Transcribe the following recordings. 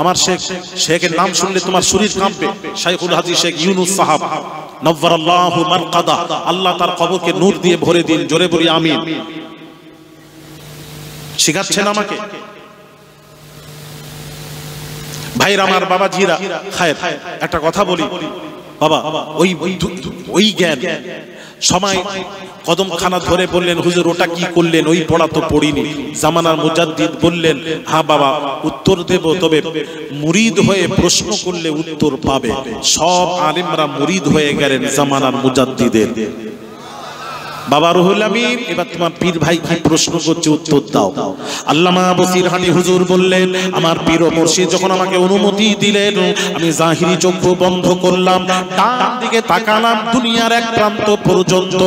আমার শেখের নাম শুনলে তোমার শরীর কাঁপবে। শাইখুল হাজি শেখ ইউনুস সাহাব নওয়ারাল্লাহু মারকাদা, আল্লাহ তার কবরকে নূর দিয়ে ভরে দিন। জোরে বলি আমিন। শিখাচ্ছেন আমাকে ভাইরা আমার, বাবাজিরা। খায়ের একটা কথা বলি বাবা, ওই জ্ঞান সময় কদম খানা ধরে বললেন, হুজুর ওটা কি করলেন? ওই পড়া তো পড়িনি। জামানার মুজাদ্দিদ বললেন, হ্যাঁ বাবা উত্তর দেব, তবে মুরিদ হয়ে প্রশ্ন করলে উত্তর পাবে। সব আলেমরা মুরিদ হয়ে গেলেন জামানার মুজাদ্দিদের। বাবা রুহুল আমিন, এবার তোমার পীর ভাই কি প্রশ্ন করছে উত্তর দাও। আল্লামা বসিরহাটি হুজুর বললেন, আমার পীর ও মুর্শিদ যখন আমাকে অনুমতি দিলেন, আমি জাহিরি চক্ষু বন্ধ করলাম, ডান দিকে তাকালাম, দুনিয়ার এক প্রান্ত পর্যন্ত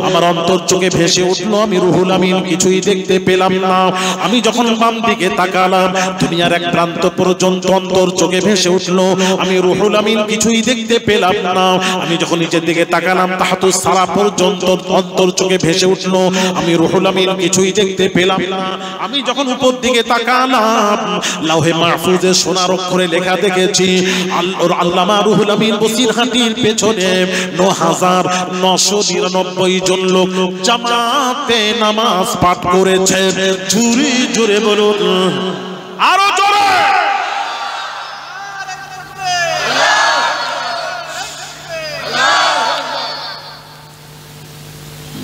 আমার অন্তর চোখে ভেসে উঠলো। আমি রুহুল আমিন কিছুই দেখতে পেলাম না। আমি যখন বাম দিকে তাকালাম, দুনিয়ার এক প্রান্ত পর্যন্ত অন্তর চোখে ভেসে উঠলো। আমি রুহুল আমিন কিছুই দেখতে পেলাম না। আমি যখন নিচের দিকে তাকালাম, তাহাতুস সারা পর্যন্ত অন্তর চোখে ভেসে উঠলো। আমি রুহুল আমিন কিছুই দেখতে পেলাম না। আমি যখন উপর দিকে তাকালাম, লাউহে মাহফুজে সোনার অক্ষরে লেখা দেখেছি, আল্লামা রুহুল আমিন বসিরহাটির পেছনে ৯,৯৯৯ জন লোক জামাতে নামাজ পাঠ করেছে। জোরে জোরে বলুন, আরো জোরে।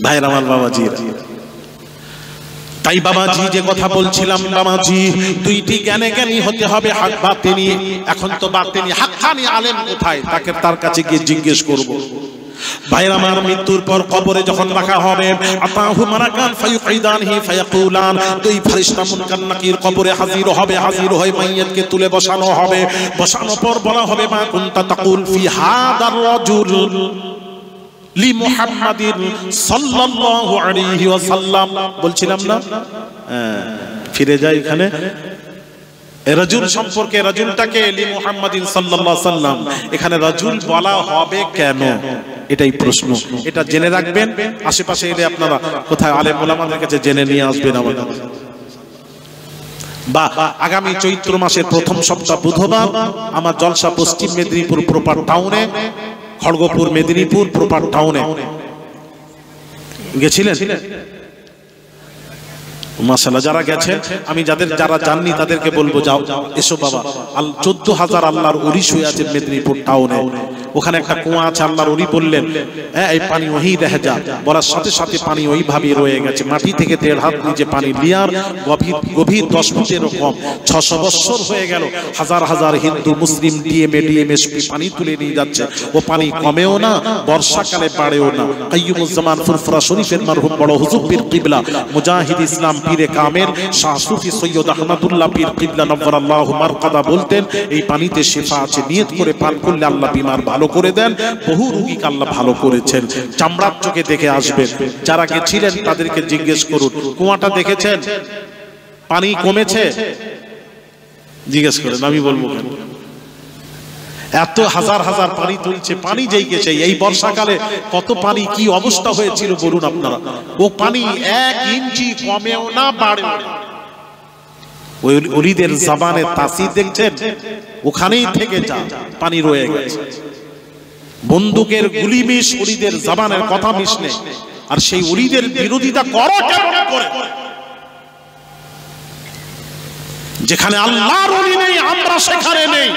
ভাইরা আমার, বাবাজি, তাই বাবাজি যে কথা বলছিলাম, বাবাজি দুইটি জ্ঞানে জ্ঞানী হতে হবে, হক বাতিনি। এখন তো বাতিনি, হাক্কানি আলেম কোথায়? তার কাছে গিয়ে জিজ্ঞেস করব। ভাইরা আমার, মৃত্যুর পর কবরে যখন রাখা হবে, আতাহু মারাকান ফায়ুকিদানহি ফায়াকুলান, দুই ফেরেশতা মুনকার নাকির কবরে হাজির হবে। হাজির হয়ে মাইয়াতকে তুলে বসানো হবে। বসানোর পর বলা হবে, মা কুনতা তাকুল ফি হাদার রাজুল লি মুহাম্মাদিন সাল্লাল্লাহু আলাইহি ওয়াসাল্লাম। বলছিলাম না, ফিরে যাই এখানে। রাজুল সম্পর্কে, রাজুলটাকে লি মুহাম্মাদিন সাল্লাল্লাহু আলাইহি ওয়াসাল্লাম, এখানে রাজুল বলা হবে কেন? এটাই প্রশ্ন। এটা জেনে রাখবেন। আশেপাশে এলে আপনারা কোথায় আলেম ওলামাদের কাছে জেনে নিয়ে আসবেন আমাদের। বা আগামী চৈত্র মাসের প্রথম সপ্তাহ বুধবার আমার জলসা পশ্চিম মেদিনীপুর প্রপার টাউনে, খড়গপুর মেদিনীপুর প্রপার টাউনে গেছিলেন? মাশাআল্লাহ, যারা গেছেন, আমি যারা জাননি তাদেরকে বলবো, যাও এসো বাবা। 14,000 আল্লাহর ওলি শুয়ে আছে মেদিনীপুর টাউনে। ওখানে একটা কুয়া আছে। আল্লাহর ওলি বললেন, হ্যাঁ এই পানি ওহি রহে যা, বলার সাথে সাথে পানি ওইভাবে রয়ে গেছে। মাটি থেকে 1.5 হাত নিচে পানি, লিয়ার গভীর 10 ফুটের কম। 600 বছর হয়ে গেল। হাজার হাজার হিন্দু মুসলিম ডিএমএসপি পানি তুলে নিয়ে যাচ্ছে। ও পানি কমেও না, বর্ষাকালে বাড়েও না। কাইয়ুমুজ্জামান ফুরফুরা শরীফের মারহুম বড় হুজুর পীর কিবলা মুজাহিদ ইসলাম পীরে কামেল শাহ সুফি সৈয়দ আহমদুল্লাহ পীর কিবলা নওয়ারাল্লাহু মারকাদা বলতেন, এই পানিতে শিফা আছে, নিয়ত করে পান করলে আল্লাহ বিমার ভালো করে দেন। বহু রোগীকে আল্লাহ ভালো করেছেন। চামড়ার চোখে দেখে আসবেন। যারা গেছিলেন তাদেরকে জিজ্ঞেস করুন, কুয়াটা দেখেছেন? পানি কমেছে? জিজ্ঞেস করেন, আমি বলবো কেন? এত হাজার হাজার পানি তুলছে। পানি যেই গেছে, এই বর্ষাকালে কত পানি, কি অবস্থা হয়েছিল বলুন আপনারা। ও পানি 1 ইঞ্চি কমেও না, বাড়েও না। ওই ওলিদের জবানে তাসির দেখছেন, ওখানেই থেকে যা, পানি রয়ে গেছে। বন্দুকের গুলি মিশ, ওলিদের জবানের কথা মিশ নেই। আর সেই ওলিদের বিরোধিতা করো কেমন করে? যেখানে আল্লাহর ওলি নেই, আমরা সেখানে নেই।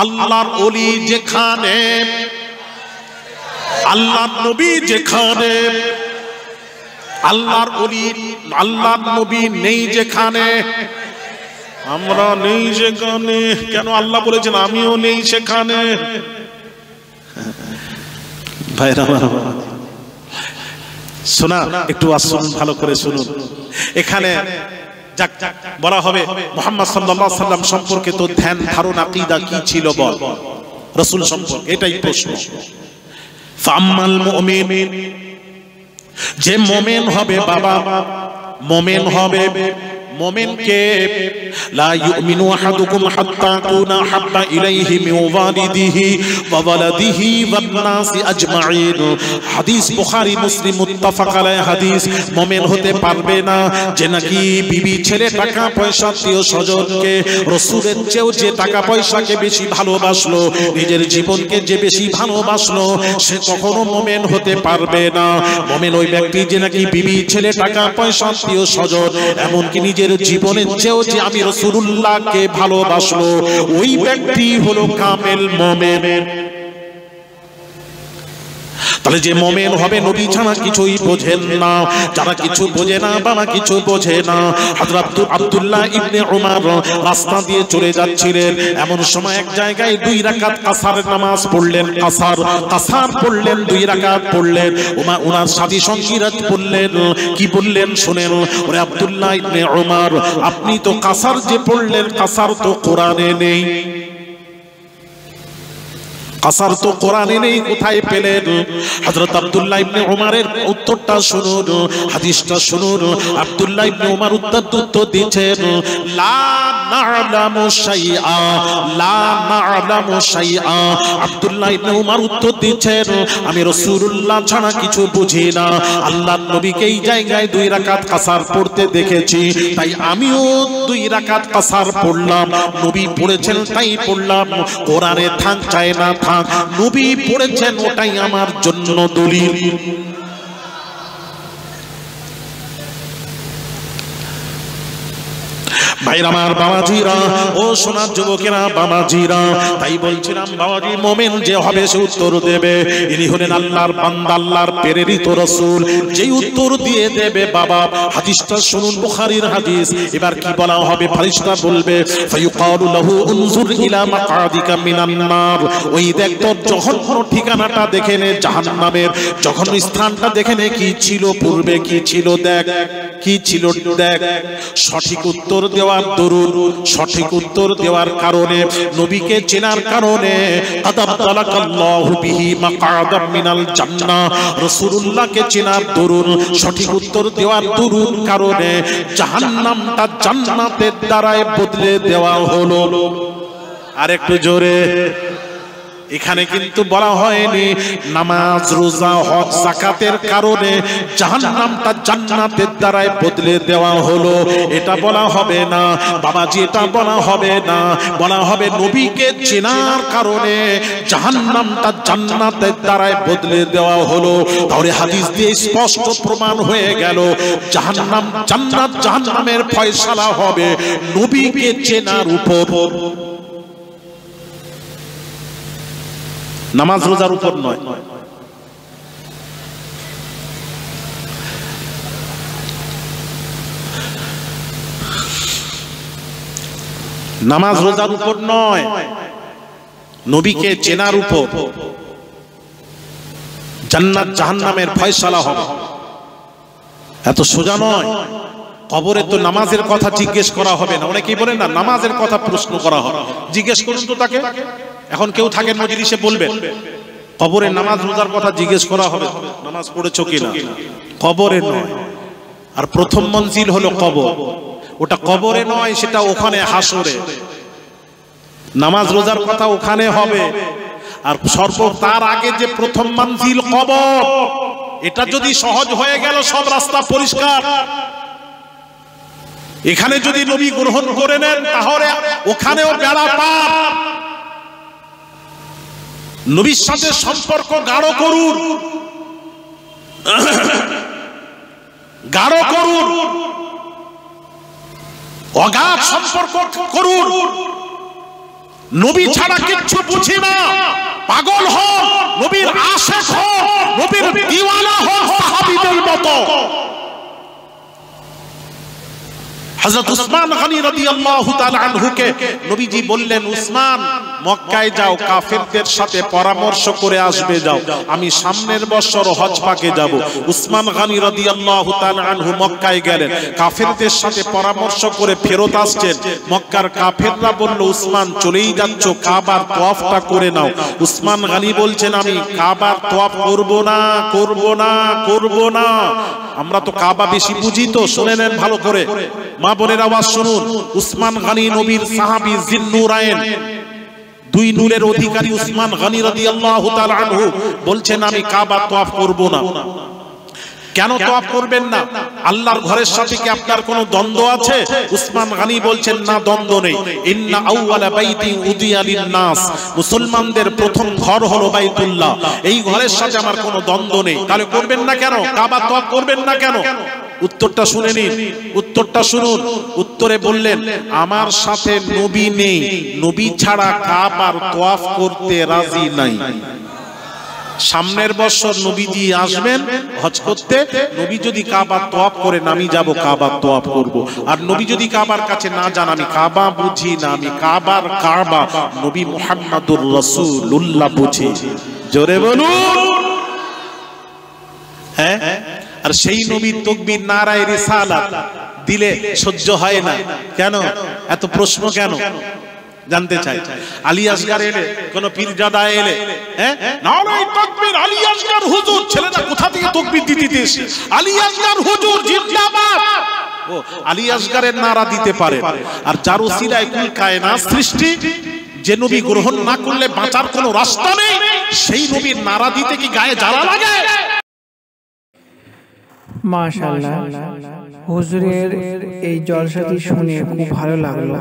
আল্লাহর ওলি যেখানে, আল্লাহর নবী যেখানে, আল্লাহর ওলি আল্লাহর নবী নেই যেখানে, আমরা নেই সেখানে। কেন? আল্লাহ বলেছেন আমিও নেই সেখানে। ভাইরা শোনা, একটু আসুন, ভালো করে শুনুন। এখানে বলা হবে মুহাম্মদ সাল্লাল্লাহু আলাইহি ওয়াসাল্লাম সম্পর্কে তো ধ্যান ধারণা আকীদা কি ছিল বল, রাসূল সম্পর্কে, এটাই প্রশ্ন। ফাম্মাল মুমিন, যে মুমিন হবে বাবা, মুমিন হবে, মুমিনকে লা ইউমিনু আহাদুকুম হাত্তা কুনা হাব্বা ইলাইহি মিন ওয়ালিদিহি ওয়া ওয়ালাদিহি ওয়ান নাসি আজমাইন। হাদিস বুখারী মুসলিম মুত্তাফাক আলাইহি হাদিস। মুমিন হতে পারবে না যে নাকি বিবি ছেলে টাকা পয়সা আত্মীয় স্বজনকে রাসূলের চেয়েও যে টাকা পয়সাকে বেশি ভালোবাসলো, নিজের জীবনকে যে বেশি ভালোবাসলো, সে কখনো মুমিন হতে পারবে না। মুমিন ওই ব্যক্তি যে নাকি বিবি ছেলে টাকা পয়সা আত্মীয় স্বজন এমনকি নিজের জীবনের চেয়েও যে আমি রাসূলুল্লাহকে ভালোবাসলো, ওই ব্যক্তি হলো কামেল মুমিন। তাহলে যে মুমিন হবে নবী ছাড়া কিছুই বোঝেন না। যারা কিছু বোঝে না, বাবা কিছু বোঝে না। হযরত আব্দুল্লাহ ইবনে উমর রাস্তা দিয়ে চলে যাচ্ছিলেন, এমন সময় এক জায়গায় 2 রাকাত কাসারের নামাজ পড়লেন। কাসার পড়লেন, 2 রাকাত পড়লেন। ওনার সাথী সঙ্গীরা বললেন, কি বললেন শুনেন। ওরে আব্দুল্লাহ ইবনে উমর, আপনি তো কাসার যে পড়লেন, কাসার তো কোরআনে নেই। কাসার তো কোরআনে নেই, কোথায় পেলেন? হযরত আব্দুল্লাহ ইবনে উমরের উত্তরটা শুনুন, হাদিসটা শুনুন। আব্দুল্লাহ ইবনে উমর উত্তর দিচ্ছেন, লা না'লামু শাইআ, লা না'লামু শাইআ। আব্দুল্লাহ ইবনে উমর উত্তর দিচ্ছেন, আমি রাসূলুল্লাহ ছাড়া কিছু বুঝি না। আল্লাহর নবীকে এই জায়গায় 2 রাকাত কাসার পড়তে দেখেছি, তাই আমিও 2 রাকাত কাসার পড়লাম। নবী পড়েছেন তাই পড়লাম, কোরআনে থাক চায় না থাক, নবী পড়েছেন ওটাই আমার জন্য দলিল। ভাইরা আমার, বাবাজিরা, ও সোনার যুবকেরা, বাবাজিরা, তাই বলছিলাম বাবাজি, মুমিন যে হবে সে উত্তর দেবে। ইনি হলেন আল্লাহর বান্দা, আল্লাহর প্রেরিত রাসূল। যেই উত্তর দিয়ে দেবে বাবা, হাদিসটা শুনুন, বুখারীর হাদিস। এবার কি বলা হবে? ফেরেশতা বলবে, ফায়ুকালু লাহু উনজুর ইলা মাকাদিকা মিনান নার। ওই দেখ তোর জঘন্য ঠিকানাটা দেখে নে, জাহান্নামের জঘন্য স্থানটা দেখে নে। কি ছিল পূর্বে, কি ছিল দেখ, কি ছিল দেখ। সঠিক উত্তর দেওয়ার দরুদ, সঠিক উত্তর দেওয়ার কারণে, নবীকে চেনার কারণে, আদাবতালাকাল্লাহু বিহি মাকাদাম মিনাল জান্নাহ। রাসূলুল্লাহকে চেনার দরুদ, সঠিক উত্তর দেওয়ার দরুদ কারণে জাহান্নামটা জান্নাতের দ্বারায় বদলে দেওয়া হলো। আর একটু জোরে। এখানে কিন্তু বলা হয়নি নামাজ, রোজা, হজ, যাকাতের কারণে জাহান্নামটা জান্নাতের দ্বারায় বদলে দেওয়া হলো, এটা বলা হবে না বাবাজি, এটা বলা হবে না। বলা হবে নবীকে চেনার কারণে জাহান্নামটা জান্নাতের দ্বারায় বদলে দেওয়া হলো। তাহলে হাদিস দিয়ে স্পষ্ট প্রমাণ হয়ে গেল জাহান্নাম জান্নাত, জাহান্নামের ফয়সালা হবে নবীকে চেনার উপর, নামাজ রোজার উপর নয়। নামাজ রোজার উপর নয়, নবীকে চেনার উপর জান্নাত জাহান্নামের ফয়সালা হবে। এত সোজা নয়। কবরে তো নামাজের কথা জিজ্ঞেস করা হবে না। অনেকেই বলেন না, নামাজের কথা প্রশ্ন করা হবে। জিজ্ঞেস করুন তো তাকে। এখন কেউ থাকেন মজলিসে, বলবেন কবরে নামাজ রোজার কথা জিজ্ঞেস করা হবে, নামাজ পড়েছো কিনা? কবরে নয়। আর প্রথম মঞ্জিল হলো কবর, ওটা কবরে নয়, সেটা ওখানে হাসরে। নামাজ রোজার কথা ওখানে হবে। আর তার আগে যে প্রথম মঞ্জিল কবর, এটা যদি সহজ হয়ে গেল সব রাস্তা পরিষ্কার। এখানে যদি নবী গ্রহণ করে নেন তাহলে ওখানেও বেড়া পার। নবীর সাথে সম্পর্ক গাঢ় করুন, গাঢ় করুন, অগাধ সম্পর্ক করুন। নবী ছাড়া কিচ্ছু বুঝি না, পাগল হন, নবীর আশিক হন, নবীর দিওয়ানা হন সাহাবীদের মতো। হযরত উসমান গনি রাদিয়াল্লাহু তাআলা আনহুকে নবীজি বললেন, উসমান মক্কায় যাও, কাফেরদের সাথে পরামর্শ করে আসবে যাও, আমি সামনের বছর হজ পাকে যাব। উসমান গনি রাদিয়াল্লাহু তাআলা আনহু মক্কায় গেলেন, কাফেরদের সাথে পরামর্শ করে ফেরত আসছেন। মক্কার কাফেররা বলল, উসমান চলেই যাচ্ছ, কাবার তওয়াফটা করে নাও। উসমান গনি বলছেন, আমি কাবার তওয়াফ করব না, করব না, করব না। আমরা তো কাবা বেশি বুঝি তো, শুনে নেন ভালো করে, মা বোনের আওয়াজ শুনুন। উসমান গনি নবীর সাহাবী জিন্নুরাইন, দুই নূরের অধিকারী উসমান গনি রাদিয়াল্লাহু তাআলা আনহু বলছেন, আমি কাবা তওয়াফ করব না। কেন তওয়াফ করবেন না? আল্লাহর ঘরের সাথে কি আপনার কোনো দ্বন্দ্ব আছে? উসমান গনি বলছেন, না, দ্বন্দ্ব নেই। ইন্না আউওয়ালা বাইতি উদিয়া লিন-নাস, মুসলমানদের প্রথম ঘর হলো বাইতুল্লাহ, এই ঘরের সাথে আমার কোনো দ্বন্দ্ব নেই। তাহলে করবেন না কেন? কাবা তওয়াফ করবেন না কেন? উত্তরটা শুনে নিন, উত্তরটা শুনুন। উত্তরে বললেন, আমার সাথে নবী নেই, নবী ছাড়া কাবার তওয়াফ করতে রাজি নাই। সামনের বছর নবীজি আসবেন হজ করতে, নবী যদি কাবা তওয়াফ করেন আমি যাব কাবা তওয়াফ করব। আর নবী যদি কাবার কাছে না যান, আমি কাবা বুঝি না, আমি কাবার কাবা নবী মুহাম্মাদুর রাসূলুল্লাহ বুঝি। জোরে বলুন। হ্যাঁ, আর সেই নবীর তাকবীর নারায়ে রিসালাত দিলে সহ্য হয় না। কেন এত প্রশ্ন কেন জানতে চাই? আলী আসগার এলে, কোন পীরজাদা এলে, হ্যাঁ, নারায়ে তাকবীর আলী আসগার হুজুর, ছেলেটা কোথা থেকে তাকবীর দিতে এসে, আলী আসগার হুজুর জিন্দাবাদ। ও আলী আসগারের নারা দিতে পারে। আর যার ওসিলায় কুল কায়নাত সৃষ্টি, যে নবী গ্রহণ না করলে বাঁচার কোনো রাস্তা নেই, সেই নবীর নারা দিতে কি গায়ে জ্বালা লাগে? মাশাআল্লাহ, হুজুরের এই জলসাটি শুনে খুব ভালো লাগলো।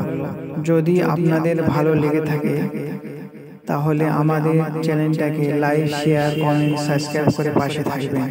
যদি আপনাদের ভালো লেগে থাকে তাহলে আমাদের চ্যানেলটাকে লাইক, শেয়ার, কমেন্ট, সাবস্ক্রাইব করে পাশে থাকবেন।